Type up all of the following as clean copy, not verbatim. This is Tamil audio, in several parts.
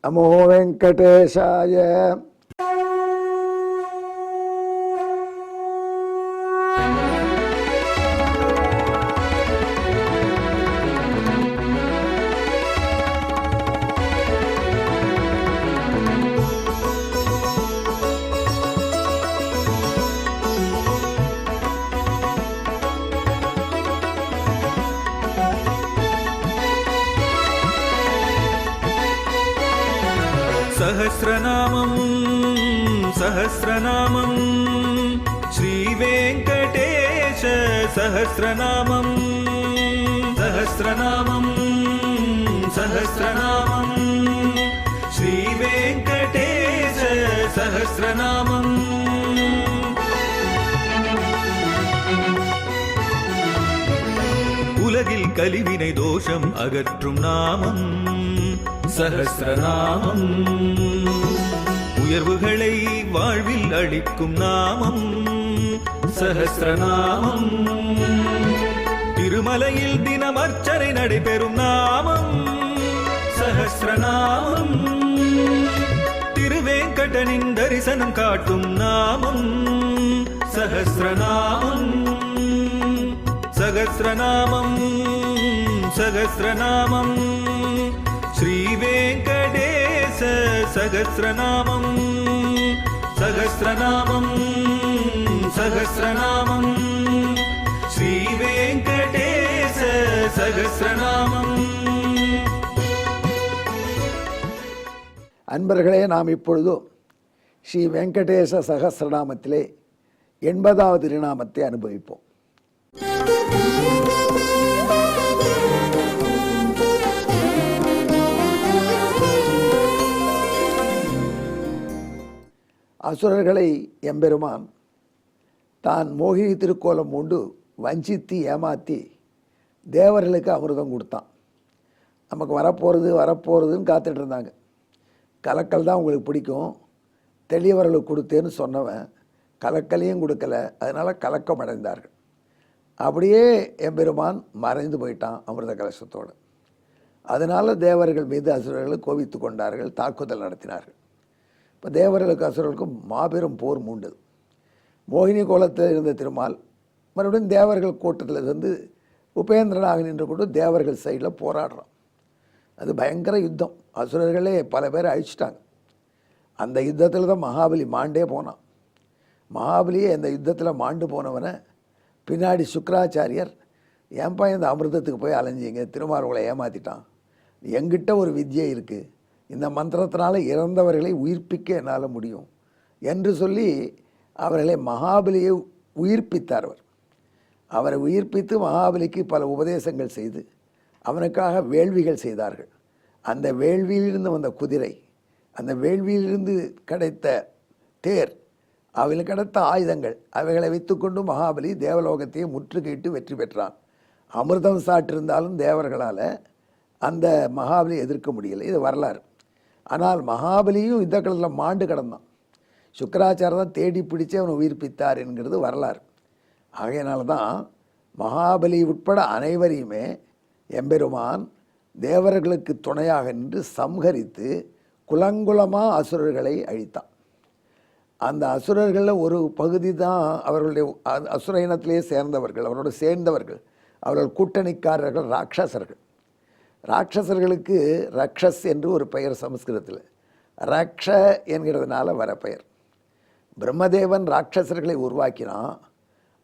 நமோ வெங்கடேஷாய. सहस्रनामं सहस्रनामं श्रीवेङ्कटेश सहस्रनामं सहस्रनामं सहस्रनामं श्रीवेङ्कटेश सहस्रनामं உலகில் கலிவினை தோஷம் அகற்றும் நாமம் சஹஸ்ரநாமம். உயர்வுகளை வாழ்வில் அளிக்கும் நாமம் சஹஸ்ரநாமம். திருமலையில் தினம் அர்ச்சனை நடைபெறும் நாமம் சஹஸ்ரநாமம். திருவேங்கடனின் தரிசனம் காட்டும் நாமம் சஹஸ்ரநாமம். சகஸ்ரநாமம் சகஸ்ரநாமம் श्रीवेङ्कटेश सहस्रनामं सहस्रनामं सहस्रनामं श्रीवेङ्कटेश सहस्रनामம். அன்பர்களே, நாம் இப்பொழுது ஸ்ரீ வெங்கடேச சகஸ்ரநாமத்திலே 80வது திருநாமத்தை அனுபவிப்போம். அசுரர்களை எம்பெருமான் தான் மோகினி திருக்கோலம் மூண்டு வஞ்சித்து ஏமாற்றி தேவர்களுக்கு அமிர்தம் கொடுத்தான். நமக்கு வரப்போகிறதுன்னு காத்துட்டு இருந்தாங்க. கலக்கல் தான் உங்களுக்கு பிடிக்கும், தெளியவர்களுக்கு கொடுத்தேன்னு சொன்னவன் கலக்கலையும் கொடுக்கல. அதனால் கலக்கம் அடைந்தார்கள். அப்படியே எம்பெருமான் மறைந்து போயிட்டான் அமிர்த கலசத்தோடு. அதனால் தேவர்கள் மீது அசுரர்கள் கோபித்து கொண்டார்கள், தாக்குதல் நடத்தினார்கள். இப்போ தேவர்களுக்கு அசுரர்களுக்கும் மாபெரும் போர் மூண்டது. மோகினி கோலத்தில் இருந்த திருமால் மறுபடியும் தேவர்கள் கூட்டத்தில் இருந்து உபேந்திரனாக நின்று கொண்டு தேவர்கள் சைடில் போராடுறான். அது பயங்கர யுத்தம். அசுரர்களே பல பேரை அழிச்சிட்டாங்க. அந்த யுத்தத்தில் தான் மகாபலி மாண்டே போனான். மகாபலியே அந்த யுத்தத்தில் மாண்டு போனவனை பின்னாடி சுக்கராச்சாரியர், ஏன்பா இந்த அமிர்தத்துக்கு போய் அலைஞ்சிங்க, திருமார்வங்களை ஏமாற்றிட்டான், எங்கிட்ட ஒரு வித்யை இருக்குது, இந்த மந்திரத்தினால் இறந்தவர்களை உயிர்ப்பிக்க என்னால் முடியும் என்று சொல்லி அவர்களை மகாபலியை உயிர்ப்பித்தார். அவரை உயிர்ப்பித்து மகாபலிக்கு பல உபதேசங்கள் செய்து அவனுக்காக வேள்விகள் செய்தார்கள். அந்த வேள்வியிலிருந்து வந்த குதிரை, அந்த வேள்வியிலிருந்து கிடைத்த தேர், அவையில் கிடைத்த ஆயுதங்கள், அவைகளை வைத்துக்கொண்டு மகாபலி தேவலோகத்தையே முற்றுகையிட்டு வெற்றி பெற்றான். அமிர்தம் சாட்டிருந்தாலும் தேவர்களால் அந்த மகாபலி எதிர்க்க முடியலை. இது வரலாறு. ஆனால் மகாபலியும் இந்த காலத்தில் மாண்டு கிடந்தான். சுக்கராச்சாரம் தான் தேடி பிடிச்சி அவனை உயிர்ப்பித்தார் என்கிறது வரலாறு. ஆகையினால தான் மகாபலி உட்பட அனைவரையுமே எம்பெருமான் தேவர்களுக்கு துணையாக நின்று சம்ஹரித்து குலங்குலமாக அசுரர்களை அழித்தான். அந்த அசுரர்களில் ஒரு பகுதி தான் அவர்களுடைய அசுர இனத்திலே சேர்ந்தவர்கள், அவரோடு சேர்ந்தவர்கள், அவர்கள் கூட்டணிக்காரர்கள் ராட்சசர்கள். ராட்சசர்களுக்கு ரக்ஷஸ் என்று ஒரு பெயர் சமஸ்கிருதத்தில். ரக்ஷ என்கிறதுனால வர பெயர். பிரம்மதேவன் ராட்சசர்களை உருவாக்கினான்.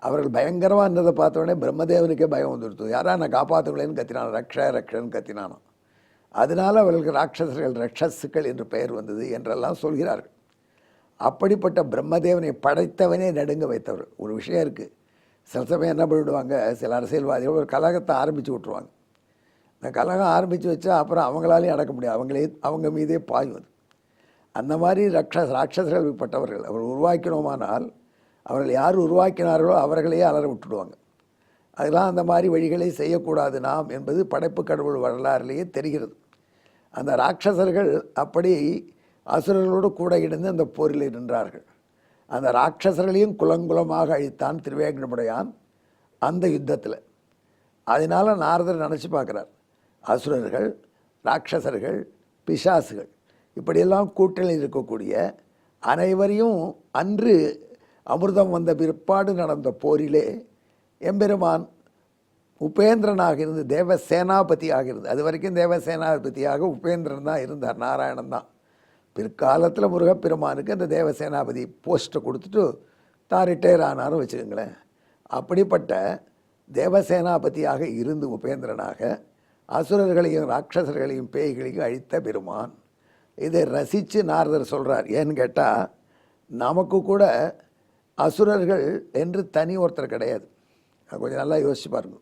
அவர்கள் பயங்கரமாக இருந்ததை பார்த்தோடனே பிரம்மதேவனுக்கே பயம் வந்துடுத்து. யாரா நான் காப்பாற்றுங்களேன்னு கத்தினான், ரக்ஷன்னு கத்தினானோ. அதனால் அவர்களுக்கு ராட்சசர்கள் ரக்ஷஸுக்கள் என்று பெயர் வந்தது என்றெல்லாம் சொல்கிறார்கள். அப்படிப்பட்ட பிரம்மதேவனை படைத்தவனே நடுங்க வைத்தவர். ஒரு விஷயம் இருக்குது, சில சமயம் என்ன பண்ணிவிடுவாங்க, சில அரசியல்வாதிகள் ஒரு கலகத்தை ஆரம்பித்து விட்ருவாங்க. இந்த கலகம் ஆரம்பித்து வச்சா அப்புறம் அவங்களாலையும் அடக்க முடியாது, அவங்க மீதே பாய்வது. அந்த மாதிரி ராட்சசர்கள் பட்டவர்கள் அவர் உருவாக்கினோமானால் அவர்கள் யார் உருவாக்கினார்களோ அவர்களையே அலற விட்டுடுவாங்க. அதெல்லாம் அந்த மாதிரி வழிகளை செய்யக்கூடாது நாம் என்பது படைப்பு கடவுள் வரலாறுலேயே தெரிகிறது. அந்த ராட்சசர்கள் அப்படி அசுரர்களோடு கூட இணைந்து அந்த போரில் நின்றார்கள். அந்த ராட்சசர்களையும் குலங்குலமாக அழித்தான் திருவேங்கடமுடையான் அந்த யுத்தத்தில். அதனால் நாரதர் நினச்சி பார்க்குறார், அசுரர்கள், ராட்சசர்கள், பிசாசுகள் இப்படியெல்லாம் கூட்டணியில் இருக்கக்கூடிய அனைவரையும் அன்று அமிர்தம் வந்த பிற்பாடு நடந்த போரிலே எம்பெருமான் உபேந்திரனாக இருந்து தேவசேனாபதியாக இருந்து, அது வரைக்கும் தேவசேனாபதியாக உபேந்திரன் தான் இருந்தார், நாராயணன் தான். பிற்காலத்தில் முருகப்பெருமானுக்கு அந்த தேவசேனாபதி போஸ்ட்டை கொடுத்துட்டு தான் ரிட்டையர் ஆனாரும் வச்சுக்கோங்களேன். அப்படிப்பட்ட தேவசேனாபதியாக இருந்து உபேந்திரனாக அசுரர்களையும் ராட்சசர்களையும் பேய்களையும் அழித்த பெருமான். இதை ரசித்து நாரதர் சொல்கிறார். ஏன்னு கேட்டால் நமக்கு கூட அசுரர்கள் என்று தனி ஒருத்தர் கிடையாது. அது கொஞ்சம் நல்லா யோசிச்சு பாருங்க.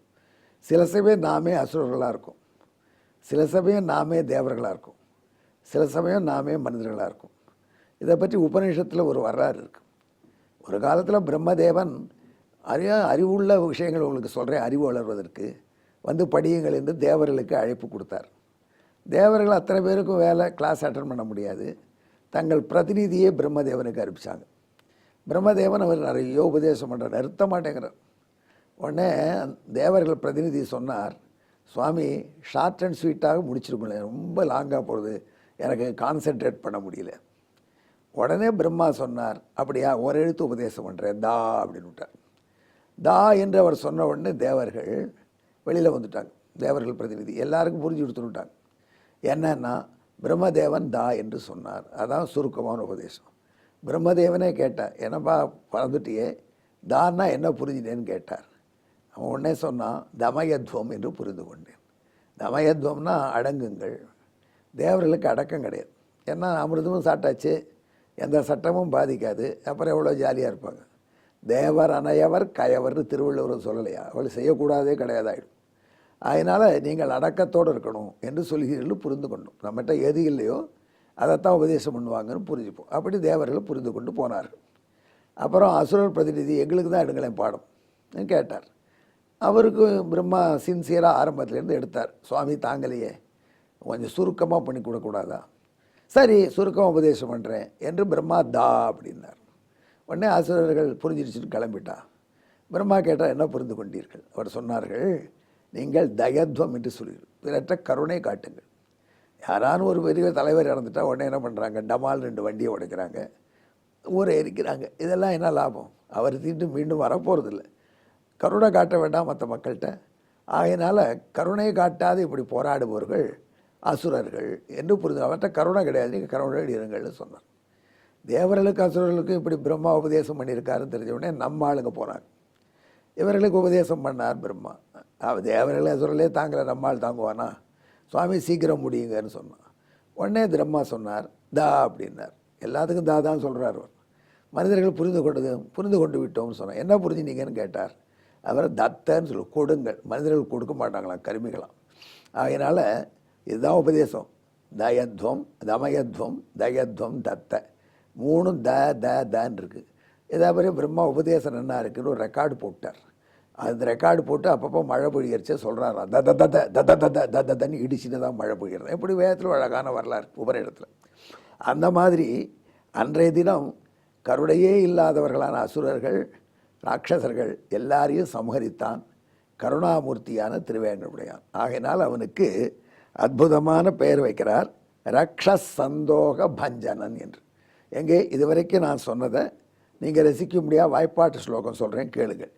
சில சமயம் நாமே அசுரர்களாக இருக்கும், சில சமயம் நாமே தேவர்களாக இருக்கும், சில சமயம் நாமே மனிதர்களாக இருக்கும். இதை பற்றி உபநிஷத்தில் ஒரு வரலாறு இருக்குது. ஒரு காலத்தில் பிரம்மதேவன் அறிவுள்ள விஷயங்கள் உங்களுக்கு சொல்கிறேன், அறிவு வளர்வதற்கு வந்து படியுங்கள் என்று தேவர்களுக்கு அழைப்பு கொடுத்தார். தேவர்கள் அத்தனை பேருக்கும் வேலை கிளாஸ் அட்டன் பண்ண முடியாது. தங்கள் பிரதிநிதியே பிரம்மதேவனுக்கு அறிவிச்சாங்க. பிரம்மதேவன் அவர் நிறைய உபதேசம் பண்ணுறார், நிறுத்த மாட்டேங்கிறார். உடனே தேவர்கள் பிரதிநிதி சொன்னார், சுவாமி ஷார்ட் அண்ட் ஸ்வீட்டாக முடிச்சிருக்கல, ரொம்ப லாங்காக போகிறது, எனக்கு கான்சென்ட்ரேட் பண்ண முடியல. உடனே பிரம்மா சொன்னார், அப்படியா ஒரு எழுத்து உபதேசம் பண்ணுறேன், தா அப்படின்னு விட்டார். தா என்று அவர் சொன்ன உடனே தேவர்கள் வெளியில் வந்துட்டாங்க. தேவர்கள் பிரதிநிதி எல்லாருக்கும் புரிஞ்சு கொடுத்துட்டாங்க. என்னன்னா பிரம்மதேவன் தா என்று சொன்னார். அதான் சுருக்கமான உபதேசம். பிரம்மதேவனே கேட்டார், என்னப்பா பறந்துட்டியே, தான்னா என்ன புரிஞ்சினேன்னு கேட்டார். அவன் உடனே சொன்னான், தமயத்வம் என்று புரிந்து கொண்டேன். தமயத்வம்னா அடங்குங்கள். தேவர்களுக்கு அடக்கம் கிடையாது. ஏன்னா அமிர்தமும் சாட்டாச்சு, எந்த சட்டமும் பாதிக்காது, அப்புறம் எவ்வளோ ஜாலியாக இருப்பாங்க. தேவர் அனையவர் கயவர்னு திருவள்ளுவர் சொல்லலையா? அவள் செய்யக்கூடாதே கிடையாதாயிடும். அதனால் நீங்கள் அடக்கத்தோடு இருக்கணும் என்று சொல்கிறீர்கள் புரிந்து கொண்டோம். நம்மகிட்ட எது இல்லையோ அதைத்தான் உபதேசம் பண்ணுவாங்கன்னு புரிஞ்சுப்போம். அப்படி தேவர்கள் புரிந்து கொண்டு போனார்கள். அப்புறம் அசுரர் பிரதிநிதி எங்களுக்கு தான் எடுங்களேன் பாடம் கேட்டார். அவருக்கு பிரம்மா சின்சியராக ஆரம்பத்துலேருந்து எடுத்தார். சுவாமி தாங்கலையே, கொஞ்சம் சுருக்கமாக பண்ணி கொடுக்கூடாதா? சரி சுருக்கமாக உபதேசம் பண்ணுறேன் என்று பிரம்மா தா அப்படின்னார். உடனே அசுரர்கள் புரிஞ்சிருச்சுன்னு கிளம்பிட்டா. பிரம்மா கேட்டால் என்ன புரிந்து கொண்டீர்கள்? அவர் சொன்னார்கள், நீங்கள் தயத்வம் என்று சொல்லுங்கள், பிறற்ற கருணை காட்டுங்கள். யாரானு ஒரு பெரிய தலைவர் இறந்துட்டா உடனே என்ன பண்ணுறாங்க, டமால் 2 வண்டியை உடைக்கிறாங்க, ஊரை எரிக்கிறாங்க. இதெல்லாம் என்ன லாபம்? அவர் தீண்டு மீண்டும் வரப்போகிறதில்ல. கருணை காட்ட வேண்டாம் மற்ற மக்கள்கிட்ட. ஆகையினால கருணை காட்டாது இப்படி போராடுபவர்கள் அசுரர்கள் என்று புரிந்து, அவர்கிட்ட கருணை கிடையாது, நீங்கள் கருணை இருங்கள்னு சொன்னார். தேவர்களுக்கு அசுரர்களுக்கும் இப்படி பிரம்மா உபதேசம் பண்ணியிருக்காருன்னு தெரிஞ்ச உடனே நம்ம ஆளுங்க போனாங்க. இவர்களுக்கு உபதேசம் பண்ணார் பிரம்மா. தேவர்களே அசுரர்களே தாங்கலை, நம்மால் தாங்குவானா? சுவாமி சீக்கிரம் முடியுங்கன்னு சொன்னான். உடனே பிரம்மா சொன்னார், தா அப்படின்னார். எல்லாத்துக்கும் தா தான் சொல்கிறார் அவர். மனிதர்கள் புரிந்து கொண்டு விட்டோம்னு சொன்னார். என்ன புரிஞ்சுனீங்கன்னு கேட்டார். அவர் தத்தன்னு சொல்லு, கொடுங்கள். மனிதர்கள் கொடுக்க மாட்டாங்களாம், கருமிகளாம். அதனால் இதுதான் உபதேசம். தயத்வம், தமயத்வம், தயத்வம், தத்த, 3 தான் இருக்குது. இதே மாதிரி பிரம்மா உபதேசம் என்ன இருக்குன்னு ஒரு ரெக்கார்டு போட்டார். அந்த ரெக்கார்டு போட்டு அப்பப்போ மழை பொழியரிச்சே சொல்கிறாராம். தன்னு இடிச்சுன்னு தான் மழை பொழிகிறது. எப்படி வேதத்தில் அழகான வரலாறு உபநிடத்தில். அந்த மாதிரி அன்றைய தினம் கருணையே இல்லாதவர்களான அசுரர்கள் ராட்சசர்கள் எல்லாரையும் சமஹரித்தான் கருணாமூர்த்தியான திருவேங்கடமுடையான். ஆகையினால் அவனுக்கு அற்புதமான பெயர் வைக்கிறார், ரக்ஷசந்தோக பஞ்சனன் என்று. எங்கே இதுவரைக்கும் நான் சொன்னதை நீங்கள் ரசிக்க முடியாத வாய்ப்பாட்டு ஸ்லோகம் சொல்கிறேன், கேளுங்கள்.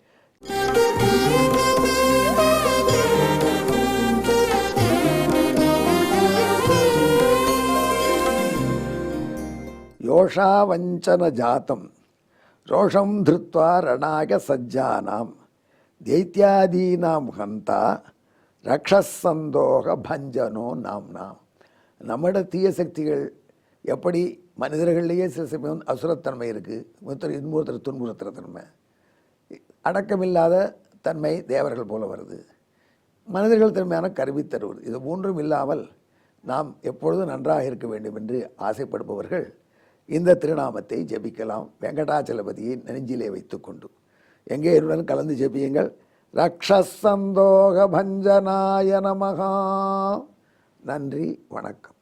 யோஷா வஞ்சன ஜாத்தம் ரோஷம் திருத்வா ரணாய சஜ்ஜானாம் தைத்யாதீனாம் ஹந்தா ரக்ஷசந்தோக பஞ்சனோ நாம்னாம். நம்மட தீய சக்திகள் எப்படி மனிதர்கள்லேயே சில சமயம் அசுரத்தன்மை இருக்குது, இன்னொருத்தர் துன்புறுத்துகிற தன்மை, அடக்கமில்லாத தன்மை தேவர்கள் போல வருது, மனிதர்கள் தன்மையான கருவி தருவது. இது மூன்றும் இல்லாமல் நாம் எப்பொழுதும் நன்றாக இருக்க வேண்டும் என்று ஆசைப்படுபவர்கள் இந்த திருநாமத்தை ஜபிக்கலாம். வெங்கடாச்சலபதியை நெஞ்சிலே வைத்துக்கொண்டு எங்கே இருடன் கலந்து ஜபியுங்கள். ரக்ஷசந்தோக பஞ்சனாய நமஹா. நன்றி, வணக்கம்.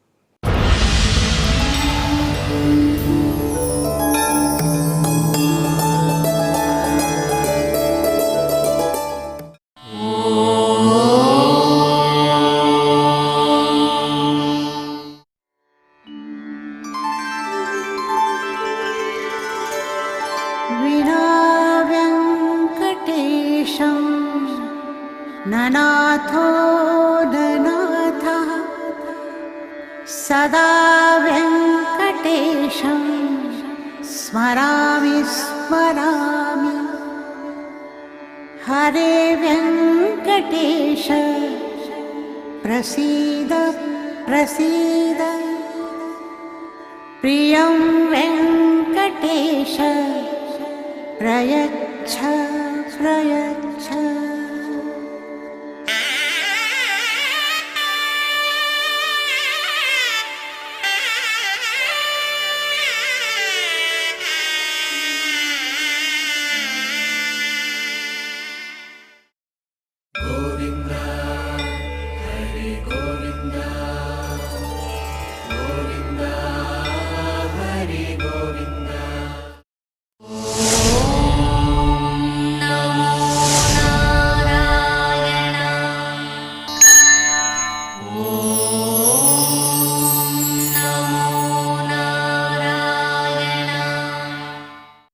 सदा वेङ्कटेशं स्मरामि स्मरामि। हरे वेङ्कटेश प्रसीद प्रसीद। प्रियं वेङ्कटेश प्रयच्छ प्रयच्छ।